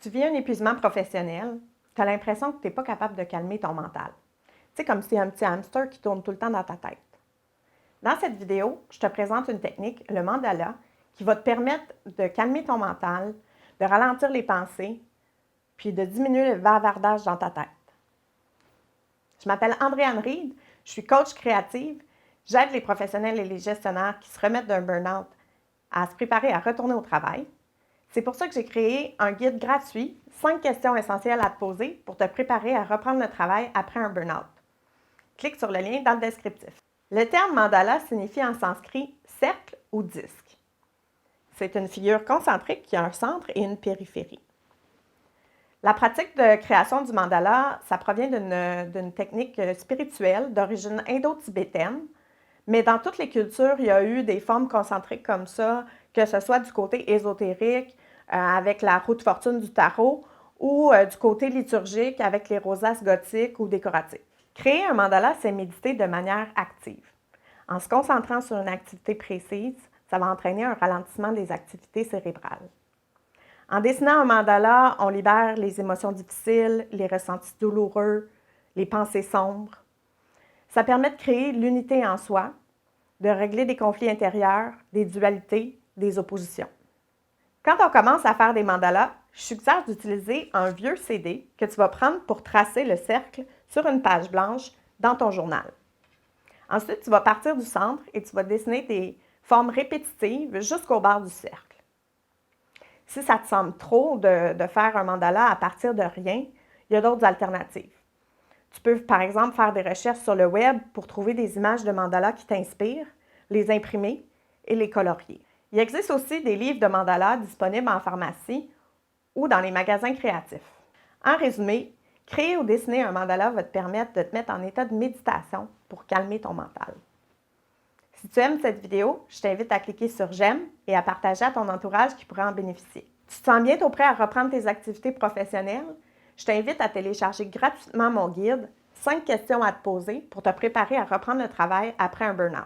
Tu vis un épuisement professionnel, tu as l'impression que tu n'es pas capable de calmer ton mental. Tu sais, comme si un petit hamster qui tourne tout le temps dans ta tête. Dans cette vidéo, je te présente une technique, le mandala, qui va te permettre de calmer ton mental, de ralentir les pensées, puis de diminuer le bavardage dans ta tête. Je m'appelle Andréane Reed, je suis coach créative. J'aide les professionnels et les gestionnaires qui se remettent d'un burn-out à se préparer à retourner au travail. C'est pour ça que j'ai créé un guide gratuit, 5 questions essentielles à te poser pour te préparer à reprendre le travail après un burn-out. Clique sur le lien dans le descriptif. Le terme mandala signifie en sanskrit cercle ou disque. C'est une figure concentrique qui a un centre et une périphérie. La pratique de création du mandala, ça provient d'une technique spirituelle d'origine indo-tibétaine, mais dans toutes les cultures, il y a eu des formes concentriques comme ça, que ce soit du côté ésotérique, avec la roue de fortune du tarot, ou du côté liturgique avec les rosaces gothiques ou décoratifs. Créer un mandala, c'est méditer de manière active. En se concentrant sur une activité précise, ça va entraîner un ralentissement des activités cérébrales. En dessinant un mandala, on libère les émotions difficiles, les ressentis douloureux, les pensées sombres. Ça permet de créer l'unité en soi, de régler des conflits intérieurs, des dualités, des oppositions. Quand on commence à faire des mandalas, je suggère d'utiliser un vieux CD que tu vas prendre pour tracer le cercle sur une page blanche dans ton journal. Ensuite, tu vas partir du centre et tu vas dessiner des formes répétitives jusqu'au bord du cercle. Si ça te semble trop de faire un mandala à partir de rien, il y a d'autres alternatives. Tu peux, par exemple, faire des recherches sur le web pour trouver des images de mandala qui t'inspirent, les imprimer et les colorier. Il existe aussi des livres de mandala disponibles en pharmacie ou dans les magasins créatifs. En résumé, créer ou dessiner un mandala va te permettre de te mettre en état de méditation pour calmer ton mental. Si tu aimes cette vidéo, je t'invite à cliquer sur « J'aime » et à partager à ton entourage qui pourrait en bénéficier. Tu te sens bientôt prêt à reprendre tes activités professionnelles? Je t'invite à télécharger gratuitement mon guide « 5 questions à te poser pour te préparer à reprendre le travail après un burn-out ».